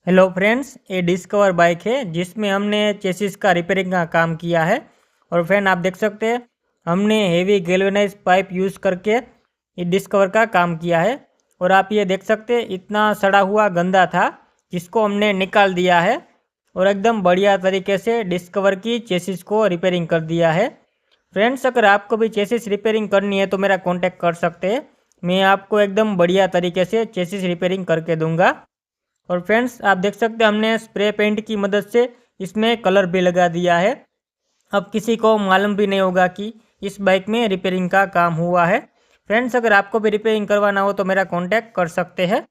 Hello friends, ये discover bike है जिसमें हमने चेसिस का रिपेयरिंग का काम किया है। और फ्रेंड आप देख सकते हैं हमने हेवी गैल्वेनाइज पाइप यूज़ करके ये डिस्कवर का काम किया है। और आप ये देख सकते हैं इतना सड़ा हुआ गंदा था जिसको हमने निकाल दिया है और एकदम बढ़िया तरीके से डिस्कवर की चेसिस को रिपेयरिंग कर दिया है। फ्रेंड्स, अगर आपको भी चेसिस रिपेयरिंग करनी है तो मेरा कॉन्टेक्ट कर सकते हैं। मैं आपको एकदम बढ़िया तरीके से चेसिस रिपेयरिंग करके दूंगा। और फ्रेंड्स आप देख सकते हैं हमने स्प्रे पेंट की मदद से इसमें कलर भी लगा दिया है। अब किसी को मालूम भी नहीं होगा कि इस बाइक में रिपेयरिंग का काम हुआ है। फ्रेंड्स, अगर आपको भी रिपेयरिंग करवाना हो तो मेरा कांटेक्ट कर सकते हैं।